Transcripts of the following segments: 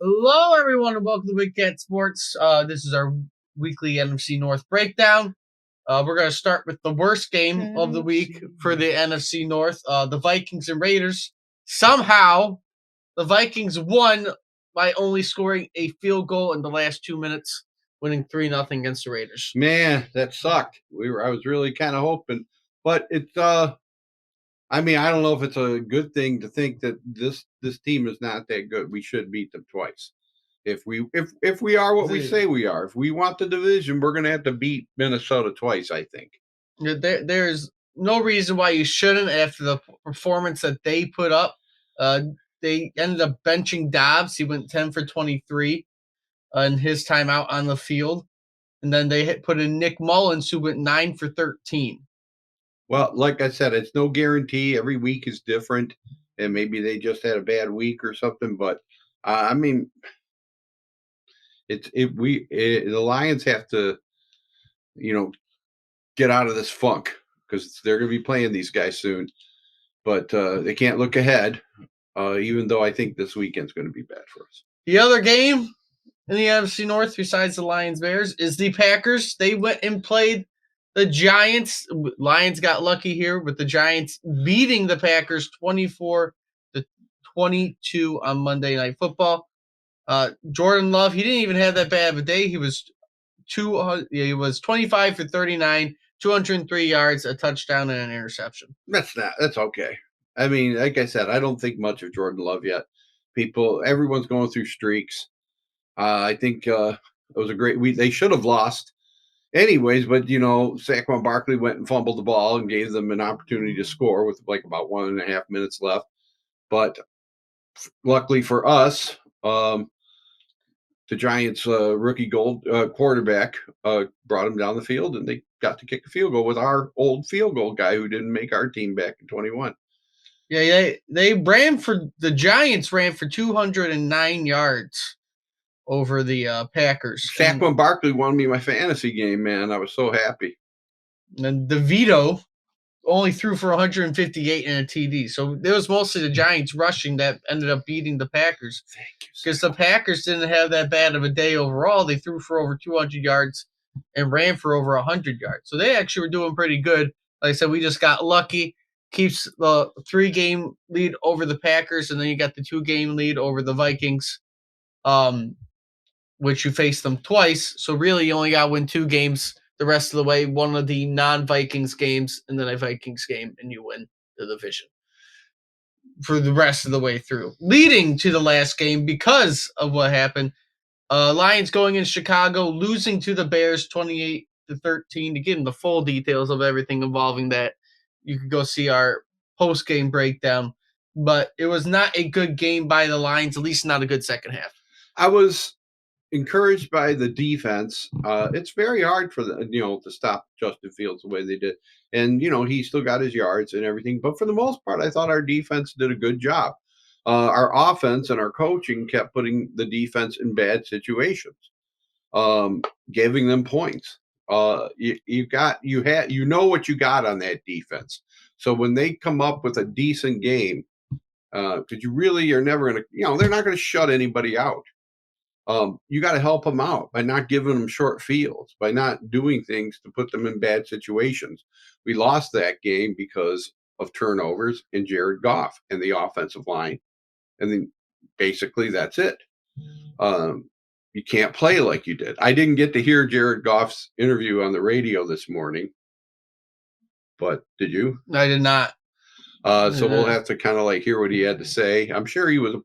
Hello, everyone, and welcome to Big Cat Sports. This is our weekly NFC North breakdown. We're going to start with the worst game of the week for the NFC North, the Vikings and Raiders. Somehow, the Vikings won by only scoring a field goal in the last 2 minutes, winning 3-0 against the Raiders. Man, that sucked. I was really kind of hoping, but it's I don't know if it's a good thing to think that this team is not that good. We should beat them twice. If we are what we say we are, if we want the division, we're going to have to beat Minnesota twice, I think. There's no reason why you shouldn't after the performance that they put up. They ended up benching Dobbs. He went 10 for 23 in his time out on the field. And then they put in Nick Mullins, who went 9 for 13. Well, like I said, it's no guarantee. Every week is different, and maybe they just had a bad week or something. But the Lions have to, get out of this funk because they're going to be playing these guys soon. But they can't look ahead, even though I think this weekend's going to be bad for us. The other game in the NFC North, besides the Lions-Bears, is the Packers. They went and played the Giants. Lions got lucky here with the Giants beating the Packers 24-22 on Monday Night Football. Jordan Love, he didn't even have that bad of a day. He was 25 for 39, 203 yards, a touchdown, and an interception. That's okay. Like I said, I don't think much of Jordan Love yet. Everyone's going through streaks. I think it was a great week. They should have lost anyways, but Saquon Barkley went and fumbled the ball and gave them an opportunity to score with like about 1.5 minutes left. But luckily for us, the Giants' rookie quarterback brought him down the field, and they got to kick a field goal with our old field goal guy who didn't make our team back in 21. Yeah, the Giants ran for 209 yards over the Packers. Saquon Barkley won me my fantasy game, man. I was so happy. And DeVito only threw for 158 and a TD. So it was mostly the Giants rushing that ended up beating the Packers. Thank you. Because the Packers didn't have that bad of a day overall. They threw for over 200 yards and ran for over 100 yards. So they actually were doing pretty good. Like I said, we just got lucky. Keeps the 3-game lead over the Packers, and then you got the 2-game lead over the Vikings, which you faced them twice. So really, you only got to win 2 games the rest of the way, one of the non-Vikings games, and then a Vikings game, and you win the division for the rest of the way through. Leading to the last game because of what happened, Lions going in Chicago, losing to the Bears 28-13. To get into the full details of everything involving that, you can go see our post-game breakdown. But it was not a good game by the Lions, at least not a good second half. I was encouraged by the defense. It's very hard for to stop Justin Fields the way they did. And, he still got his yards and everything. But for the most part, I thought our defense did a good job. Our offense and our coaching kept putting the defense in bad situations, giving them points. You know what you got on that defense. So when they come up with a decent game, because you really are never going to, they're not going to shut anybody out. You got to help them out by not giving them short fields, by not doing things to put them in bad situations. We lost that game because of turnovers and Jared Goff and the offensive line. And then basically that's it. You can't play like you did. I didn't get to hear Jared Goff's interview on the radio this morning, but did you? I did not. So we'll have to kind of hear what he had to say. I'm sure he was,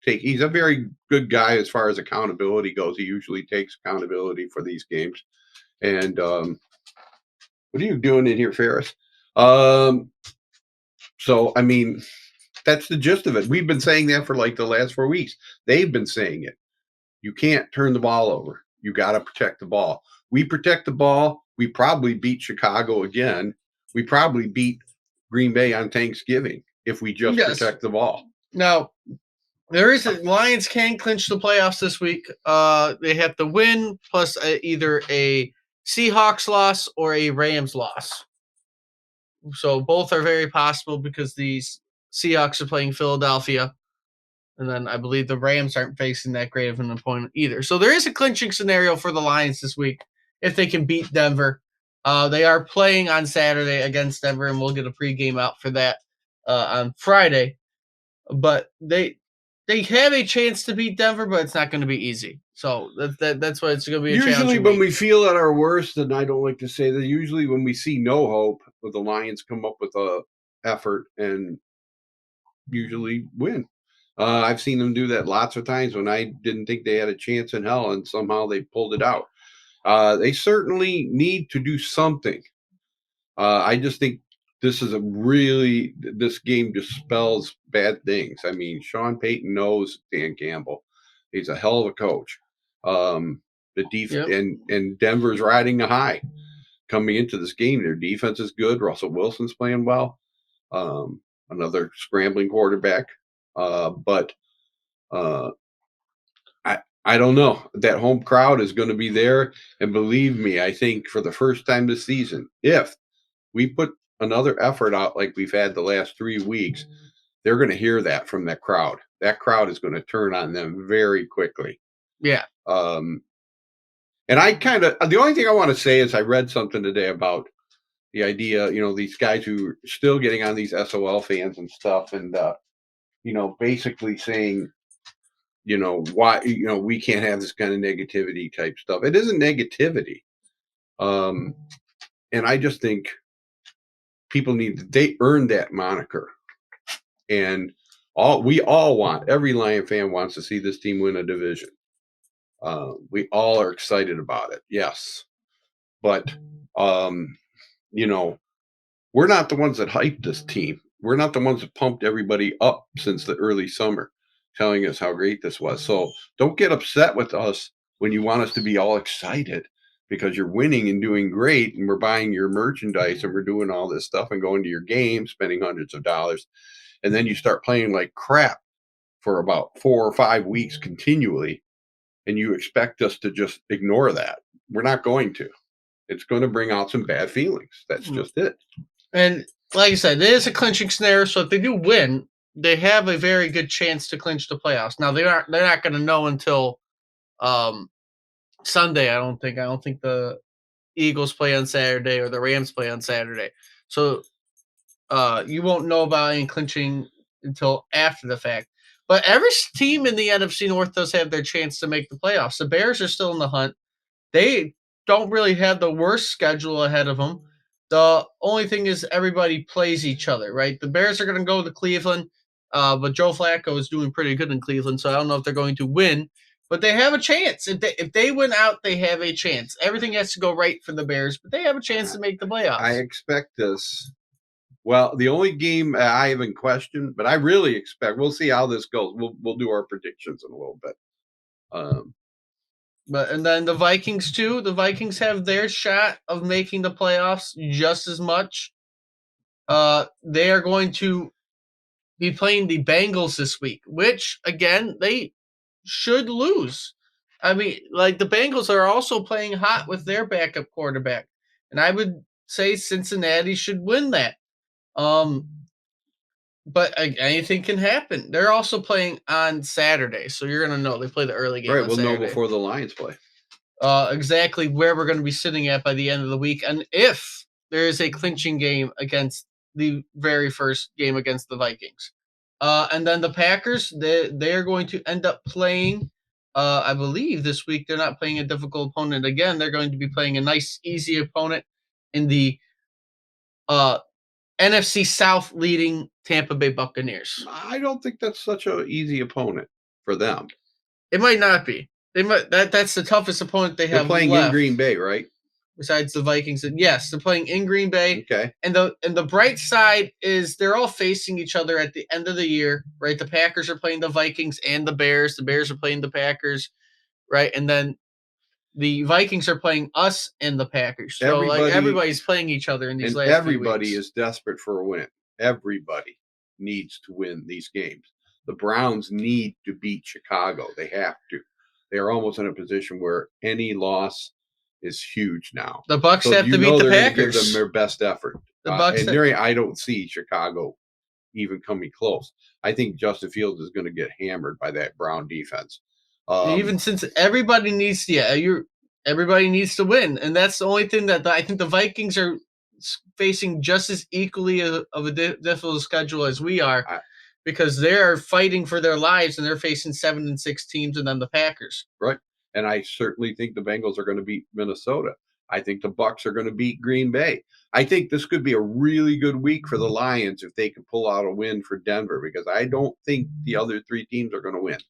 he's a very good guy as far as accountability goes. He usually takes accountability for these games. And what are you doing in here, Ferris? That's the gist of it. We've been saying that for the last 4 weeks. They've been saying it. You can't turn the ball over. You got to protect the ball. We protect the ball. We probably beat Chicago again. We probably beat Green Bay on Thanksgiving if we just protect the ball. Now, Lions can clinch the playoffs this week. They have to win plus either a Seahawks loss or a Rams loss. So both are very possible because the Seahawks are playing Philadelphia. And then I believe the Rams aren't facing that great of an opponent either. So there is a clinching scenario for the Lions this week if they can beat Denver. They are playing on Saturday against Denver, and we'll get a pregame out for that on Friday. But they have a chance to beat Denver, but it's not going to be easy. So that's why it's going to be a Usually, challenging when week. we feel at our worst, and I don't like to say that, usually when we see no hope, the Lions come up with a effort and usually win. I've seen them do that lots of times when I didn't think they had a chance in hell, and somehow they pulled it out. They certainly need to do something. I just think this game just spells bad things. I mean, Sean Payton knows Dan Campbell. He's a hell of a coach. Yep. And Denver's riding a high coming into this game. Their defense is good. Russell Wilson's playing well. Another scrambling quarterback. But I don't know. That home crowd is going to be there. And believe me, I think for the first time this season, if we put another effort out like we've had the last 3 weeks, they're going to hear that from that crowd. That crowd is going to turn on them very quickly. Yeah. And the only thing I want to say is I read something today about the idea, these guys who are still getting on these SOL fans and stuff, and basically saying, why, we can't have this kind of negativity type stuff. It isn't negativity. And I just think people they earned that moniker. And every Lion fan wants to see this team win a division. We all are excited about it. Yes. But, we're not the ones that hyped this team. We're not the ones that pumped everybody up since the early summer, telling us how great this was. So don't get upset with us when you want us to be all excited because you're winning and doing great, and we're buying your merchandise and we're doing all this stuff and going to your games, spending hundreds of dollars. And then you start playing like crap for about 4 or 5 weeks continually, and you expect us to just ignore that. We're not going to. It's going to bring out some bad feelings. That's just it. And like I said, it is a clinching scenario. So if they do win, they have a very good chance to clinch the playoffs. Now they're not going to know until Sunday. I don't think the Eagles play on Saturday or the Rams play on Saturday. So you won't know about any clinching until after the fact. But every team in the NFC North does have their chance to make the playoffs. The Bears are still in the hunt. They don't really have the worst schedule ahead of them. The only thing is everybody plays each other, right? The Bears are going to go to Cleveland, but Joe Flacco is doing pretty good in Cleveland, so I don't know if they're going to win. But they have a chance. If they win out, they have a chance. Everything has to go right for the Bears, but they have a chance to make the playoffs. I expect this. Well, the only game I have in question, but I really expect we'll see how this goes. We'll do our predictions in a little bit. And then the Vikings too. The Vikings have their shot of making the playoffs just as much. They are going to be playing the Bengals this week, which again they should lose. I mean, like the Bengals are also playing hot with their backup quarterback, and I would say Cincinnati should win that. But anything can happen. They're also playing on Saturday, so you're gonna know they play the early game. Right, we'll Saturday. know before the Lions play. Exactly where we're going to be sitting at by the end of the week, and if there is a clinching game against the very first game against the Vikings. And then the Packers, they're going to end up playing, I believe this week they're not playing a difficult opponent again. They're going to be playing a nice, easy opponent in the NFC South leading Tampa Bay Buccaneers. I don't think that's such an easy opponent for them. It might not be. They might that's the toughest opponent they have. They're playing left. in Green Bay, right? Besides the Vikings, and yes, they're playing in Green Bay. Okay. And the bright side is they're all facing each other at the end of the year, right? The Packers are playing the Vikings and the Bears. The Bears are playing the Packers, right? And then the Vikings are playing us and the Packers. So everybody's playing each other in these last everybody few weeks. Is desperate for a win. Everybody needs to win these games. The Browns need to beat Chicago. They have to. They are almost in a position where any loss is huge now. The Bucks have to beat the Packers. Give them their best effort. I don't see Chicago even coming close. I think Justin Fields is going to get hammered by that Brown defense. Even since everybody needs, yeah, everybody needs to win, and that's the only thing that I think the Vikings are facing just as equally of a difficult schedule as we are, I, because they are fighting for their lives and they're facing 7-6 teams and then the Packers. right, and I certainly think the Bengals are going to beat Minnesota. I think the Bucks are going to beat Green Bay. I think this could be a really good week for the Lions if they can pull out a win for Denver, because I don't think the other three teams are going to win.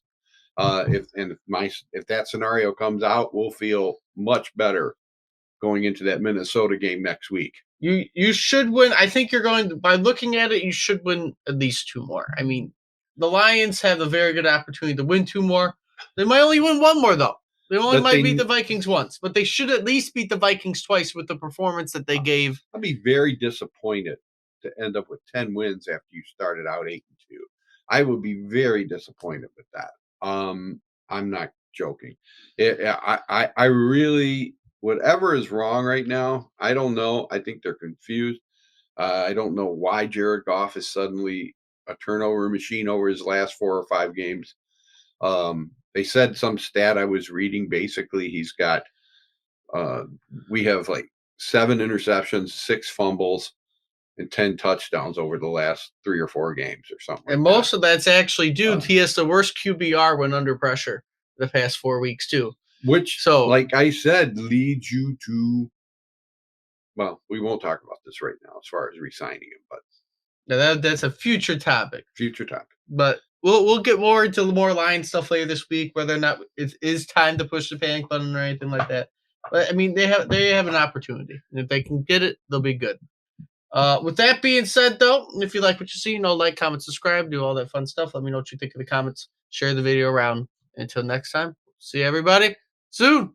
If that scenario comes out, we'll feel much better going into that Minnesota game next week. You should win. I think you're going to, by looking at it, you should win at least two more. I mean, the Lions have a very good opportunity to win two more. They might only win one more though. They only might beat the Vikings once, but they should at least beat the Vikings twice with the performance that they gave. I'll be very disappointed to end up with 10 wins after you started out 8-2. I would be very disappointed with that. I'm not joking. I really, whatever is wrong right now, I don't know. I think they're confused. I don't know why Jared Goff is suddenly a turnover machine over his last 4 or 5 games. They said some stat I was reading. Basically, he's got we have like 7 interceptions, 6 fumbles, and 10 touchdowns over the last 3 or 4 games or something. And like most of that's actually due. He has the worst QBR when under pressure the past 4 weeks too. Which, like I said, leads you to. Well, we won't talk about this right now as far as re-signing him, but that's a future topic. But we'll get more into more line stuff later this week, whether or not it is time to push the panic button or anything like that. But I mean, they have an opportunity, and if they can get it, they'll be good. With that being said, though, if you like what you see, like, comment, subscribe, do all that fun stuff. Let me know what you think in the comments. Share the video around. Until next time, see everybody soon.